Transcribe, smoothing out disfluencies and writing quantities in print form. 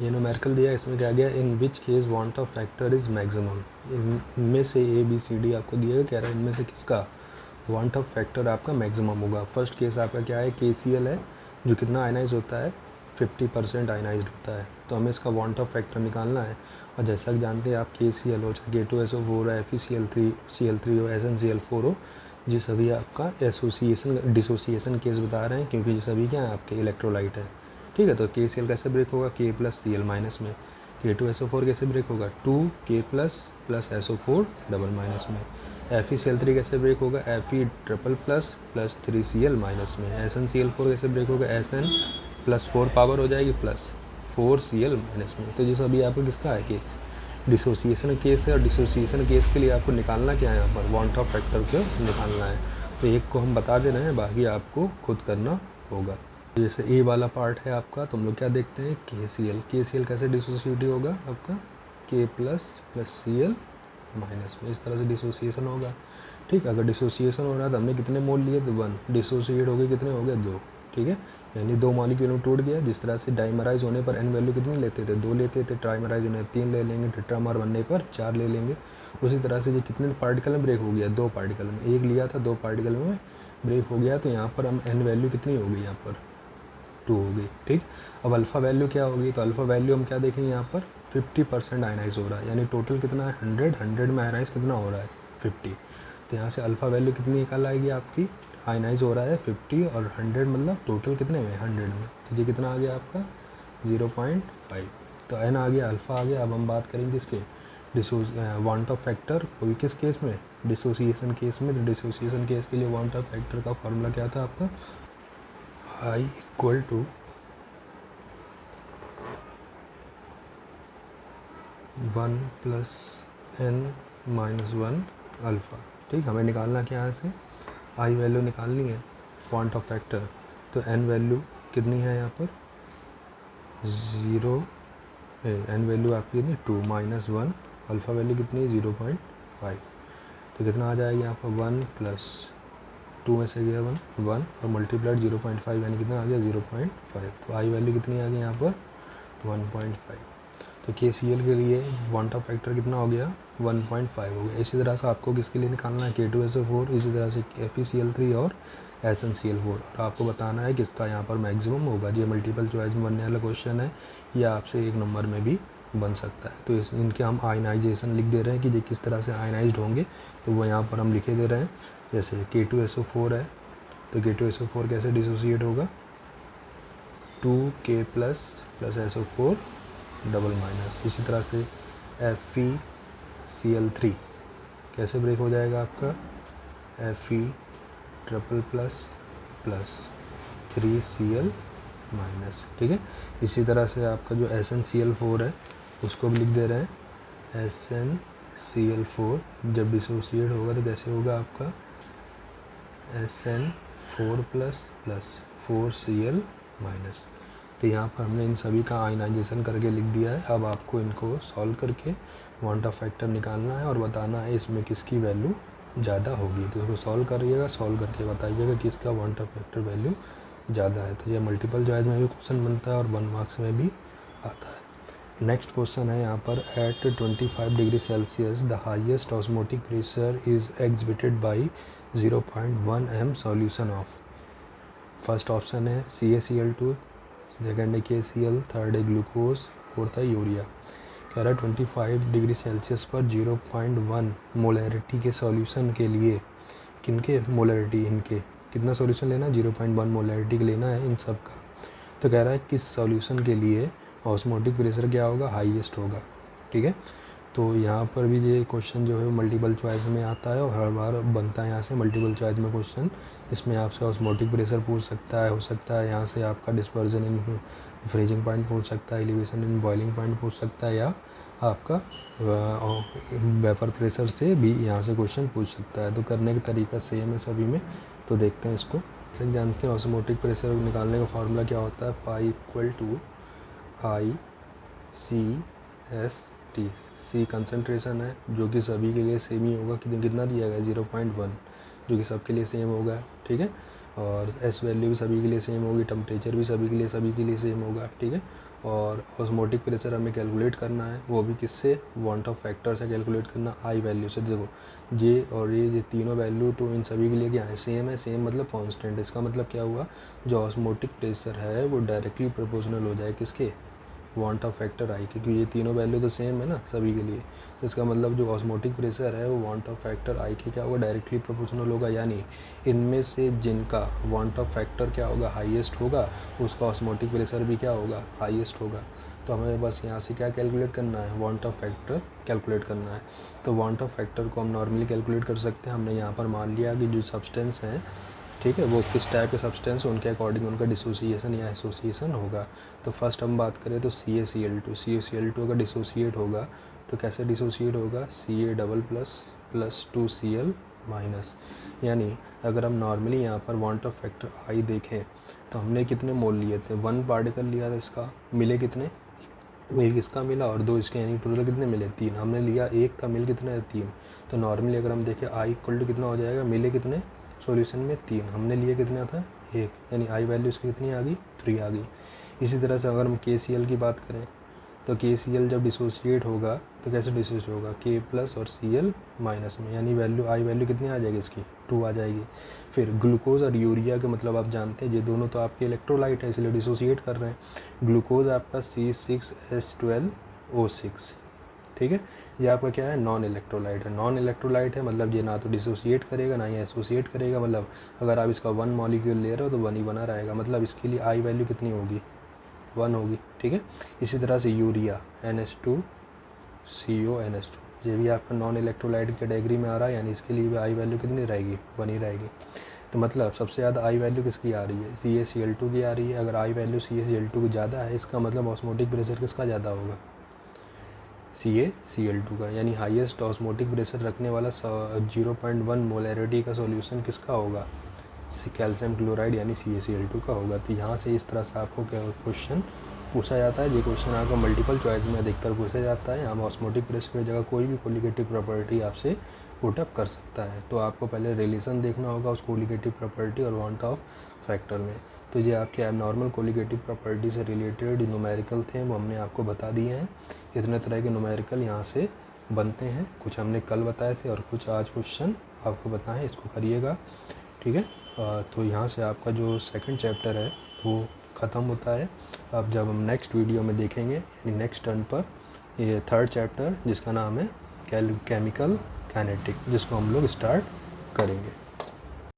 ये न्यूमेरिकल दिया, इसमें क्या गया, in which case want of factor is maximum. इनमें से ABCD आपको दिया गया, कह रहा है इनमें से किसका वांट ऑफ फैक्टर आपका मैक्सिमम होगा। फर्स्ट केस आपका क्या है, KCl है, जो कितना आयनाइज होता है, 50% आयनाइज होता है, तो हमें इसका वांट ऑफ फैक्टर निकालना है। और जैसा कि जानते हैं आप, KCl हो, चाहे K2SO4 हो, FeCl3 हो, SnCl4 हो, ये सभी आपका डिसोसिएशन केस बता रहे हैं, क्योंकि ये सभी क्या है आपके इलेक्ट्रोलाइट है। ठीक है, तो KCl कैसे ब्रेक होगा, K + Cl- में। K2SO4 कैसे ब्रेक होगा, 2K + SO4 डबल माइनस में। FeCl3 कैसे ब्रेक होगा, Fe triple plus 3Cl minus में। SnCl4 कैसे ब्रेक होगा, Sn + 4 पावर हो जाएगी प्लस 4Cl माइनस में। तो ये सभी आपका किसका है केस, डिसोसिएशन केस है। और डिसोसिएशन केस के लिए आपको निकालना क्या है, यहाँ पर वांट ऑफ फैक्टर को निकालना है। तो एक को हम बता दे रहे हैं, बाकी आपको खुद करना होगा। जैसे ए वाला पार्ट है आपका, तो हम लोग क्या देखते हैं, KCl कैसे डिसोसिएट होगा आपका, K + Cl माइनस में। इस तरह से डिसोसिएशन होगा। ठीक, अगर डिसोसिएशन हो रहा है तो हमने कितने मोल लिए, तो 1। डिसोसिएट हो गए कितने हो गए, 2। ठीक है, यानी 2 मॉलिक्यूल में टूट गया। जिस तरह से डाइमराइज होने पर n वैल्यू कितनी लेते थे, 2 लेते थे, ट्राइमराइज होने पर 3 ले लेंगे, टेट्रामर बनने पर 4 ले लेंगे। उसी तरह से ये कितने पार्टिकल में ब्रेक हो गया, 2 पार्टिकल में। एक लिया था, 2 पार्टिकल में ब्रेक हो गया, तो यहाँ पर हम n वैल्यू कितनी हो गई, यहाँ पर 2 हो गई। ठीक, अब अल्फ़ा वैल्यू क्या होगी, तो अल्फ़ा वैल्यू हम क्या देखेंगे, यहाँ पर 50% आयनाइज हो रहा है, यानी टोटल कितना है 100 में आयनाइज कितना हो रहा है 50। तो यहाँ से अल्फ़ा वैल्यू कितनी निकल आएगी आपकी, आयनाइज हो रहा है 50 और 100 मतलब टोटल कितने में 100 में। तो ये कितना आ गया आपका 0.5। तो n आ गया, अल्फ़ा आ गया। अब हम बात करेंगे इसके वांट ऑफ फैक्टर, कोई किस केस में, डिसोसिएशन केस में। तो डिसोसिएशन केस के लिए वांट ऑफ फैक्टर का फॉर्मूला क्या था आपका, I = 1 + n-1 अल्फ़ा। ठीक, हमें निकालना क्या है, यहाँ से आई वैल्यू निकालनी है, वांट ऑफ फैक्टर। तो n वैल्यू कितनी है यहाँ पर 0, n वैल्यू आपकी कितनी 2 - 1, अल्फ़ा वैल्यू कितनी है 0.5। तो कितना आ जाएगा यहाँ पर 1 + 2 में से गया 1 और मल्टीप्लाइड 0.5, यानी कितना आ गया 0.5। तो आई वैल्यू कितनी आ गई यहाँ पर 1.5। तो KCl के लिए वांट ऑफ फैक्टर कितना हो गया 1.5 हो गया। इसी तरह से आपको किसके लिए निकालना है, K2SO4, इसी तरह से FeCl3 और SnCl4। और आपको बताना है किसका यहाँ पर मैक्सिमम होगा। ये मल्टीपल चॉइस में बनने वाला क्वेश्चन है, या आपसे 1 नंबर में भी बन सकता है। तो इनके हम आयनाइजेशन लिख दे रहे हैं कि ये किस तरह से आयनाइज्ड होंगे, तो वो यहाँ पर हम लिखे दे रहे हैं। जैसे K2SO4 है, तो K2SO4 कैसे डिसोसिएट होगा, 2K + SO4 डबल माइनस। इसी तरह से FeCl3 कैसे ब्रेक हो जाएगा आपका, Fe triple plus 3Cl minus. ठीक है, इसी तरह से आपका जो SnCl4 है उसको भी लिख दे रहे हैं, SnCl4 जब डिसोसिएट होगा तो कैसे होगा आपका SN4 + 4Cl माइनस। तो यहाँ पर हमने इन सभी का आयनाइजेशन करके लिख दिया है। अब आपको इनको सॉल्व करके वांट ऑफ फैक्टर निकालना है और बताना है इसमें किसकी वैल्यू ज़्यादा होगी। तो इसको सॉल्व करिएगा, सॉल्व करके बताइएगा कि इसका वांट ऑफ फैक्टर वैल्यू ज़्यादा है। तो ये मल्टीपल चॉइस में भी क्वेश्चन बनता है और 1 मार्क्स में भी आता है। नेक्स्ट क्वेश्चन है यहाँ पर, at 25 degree Celsius the highest osmotic pressure is exhibited by 0.1 m solution of. First option है CaCl2, सेकेंड है KCl, थर्ड है ग्लूकोज, फोर्थ है यूरिया। कह रहा है 25 डिग्री सेल्सियस पर 0.1 मोलैरिटी के सॉल्यूशन के लिए किनके मोलैरिटी, इनके कितना सॉल्यूशन लेना है 0.1 मोलैरिटी का लेना है इन सब का। तो कह रहा है किस सॉल्यूशन के लिए ऑस्मोटिक प्रेशर क्या होगा, हाईएस्ट होगा। ठीक है, तो यहाँ पर भी ये क्वेश्चन जो है मल्टीपल चॉइस में आता है और हर बार बनता है यहाँ से मल्टीपल चॉइस में क्वेश्चन। इसमें आपसे ऑस्मोटिक प्रेशर पूछ सकता है, हो सकता है यहाँ से आपका डिस्पर्जन इन फ्रीजिंग पॉइंट पूछ सकता है, एलिवेशन इन बॉइलिंग पॉइंट पूछ सकता है, या आपका वेपर प्रेशर से भी यहाँ से क्वेश्चन पूछ सकता है। तो करने का तरीका सेम है सभी में, तो देखते हैं इसको। जैसे जानते हैं ऑस्मोटिक प्रेशर निकालने का फार्मूला क्या होता है, पाई = ICST। C कंसनट्रेशन है जो कि सभी के लिए सेम ही होगा, कितना दिया गया 0.1, जो कि सबके लिए सेम होगा। ठीक है, और S वैल्यू भी सभी के लिए सेम होगी, टेम्परेचर भी सभी के लिए सेम होगा। ठीक है, और ऑस्मोटिक प्रेशर हमें कैलकुलेट करना है, वो भी किससे, वांट ऑफ फैक्टर से कैलकुलेट करना, आई वैल्यू से। देखो ये और ये तीनों वैल्यू तो इन सभी के लिए क्या है, सेम है। सेम मतलब कांस्टेंट। इसका मतलब क्या हुआ, जो ऑस्मोटिक प्रेशर है वो डायरेक्टली प्रोपोर्शनल हो जाए किसके, वांट ऑफ फैक्टर आई, क्योंकि ये तीनों वैल्यू तो सेम है ना सभी के लिए। तो इसका मतलब जो ऑस्मोटिक प्रेशर है वो वांट ऑफ फैक्टर आई के क्या होगा, डायरेक्टली प्रोपोर्शनल होगा। यानी इनमें से जिनका वांट ऑफ फैक्टर क्या होगा, हाईएस्ट होगा, उसका ऑस्मोटिक प्रेशर भी क्या होगा, हाईएस्ट होगा। तो हमें बस यहाँ से क्या कैलकुलेट करना है, वांट ऑफ फैक्टर कैलकुलेट करना है। तो वांट ऑफ फैक्टर को हम नॉर्मली कैलकुलेट कर सकते हैं। हमने यहाँ पर मान लिया कि जो सब्सटेंस हैं, ठीक है, वो किस टाइप के सब्सटेंस, उनके अकॉर्डिंग उनका डिसोसिएशन या एसोसिएशन होगा। तो फर्स्ट हम बात करें तो CaCl2 अगर डिसोसिएट होगा तो कैसे डिसोसिएट होगा, Ca double plus 2Cl minus. यानी अगर हम नॉर्मली यहाँ पर वांट ऑफ फैक्टर आई देखें तो हमने कितने मोल लिए थे, 1 पार्टिकल लिया था इसका, मिले कितने, एक इसका मिला और 2 इसके, यानी टोटल कितने मिले, 3 हमने लिया, एक का मिल कितना है, 3। तो नॉर्मली अगर हम देखें आई इक्वल टू कितना हो जाएगा, मिले कितने सॉल्यूशन में 3, हमने लिए कितना था, 1, यानी आई वैल्यू इसकी कितनी आ गई, 3 आ गई। इसी तरह से अगर हम KCl की बात करें तो KCl जब डिसोसिएट होगा तो कैसे डिसोसिएट होगा, K प्लस और Cl माइनस में, यानी वैल्यू आई वैल्यू कितनी आ जाएगी इसकी, 2 आ जाएगी। फिर ग्लूकोज और यूरिया के मतलब आप जानते हैं ये दोनों तो आपके इलेक्ट्रोलाइट है, इसलिए डिसोसिएट कर रहे हैं। ग्लूकोज आपका C6H12O6, ठीक है, ये आपका क्या है, नॉन इलेक्ट्रोलाइट है। नॉन इलेक्ट्रोलाइट है मतलब ये ना तो डिसोसिएट करेगा ना ही एसोसिएट करेगा, मतलब अगर आप इसका 1 मॉलिक्यूल ले रहे हो तो 1 ही बना रहेगा, मतलब इसके लिए आई वैल्यू कितनी होगी, 1 होगी, ठीक है। इसी तरह से यूरिया NH2CONH2 ये भी आपका नॉन इलेक्ट्रोलाइट कैटेगरी में आ रहा है, यानी इसके लिए भी आई वैल्यू कितनी रहेगी, 1 ही रहेगी। तो मतलब सबसे ज़्यादा आई वैल्यू किसकी आ रही है, CaCl2 की आ रही है। अगर आई वैल्यू CaCl2 की ज़्यादा है इसका मतलब ऑस्मोटिक प्रेशर किसका ज़्यादा होगा, CaCl2 का। यानी हाईएस्ट ऑस्मोटिक प्रेशर रखने वाला 0.1 मोलैरिटी का सॉल्यूशन किसका होगा, कैल्शियम क्लोराइड यानी CaCl2 का होगा। तो यहाँ से इस तरह से आपको क्या क्वेश्चन पूछा जाता है। ये क्वेश्चन आपको मल्टीपल चॉइस में अधिकतर पूछा जाता है। हम ऑस्मोटिक प्रेशर की जगह कोई भी कोलिगेटिव प्रॉपर्टी आपसे पुटअप कर सकता है। तो आपको पहले रिलेशन देखना होगा उस कोलिगेटिव प्रॉपर्टी और वांट ऑफ फैक्टर में। तो ये आपके एबनॉर्मल कोलिगेटिव प्रॉपर्टी से रिलेटेड न्यूमेरिकल थे, वो हमने आपको बता दिए हैं। इतने तरह के न्यूमेरिकल यहाँ से बनते हैं, कुछ हमने कल बताए थे और कुछ आज क्वेश्चन आपको बताएं, इसको करिएगा, ठीक है। तो यहाँ से आपका जो सेकंड चैप्टर है वो ख़त्म होता है। अब जब हम नेक्स्ट वीडियो में देखेंगे यानी नेक्स्ट टर्न पर ये थर्ड चैप्टर जिसका नाम है केमिकल काइनेटिक, जिसको हम लोग स्टार्ट करेंगे।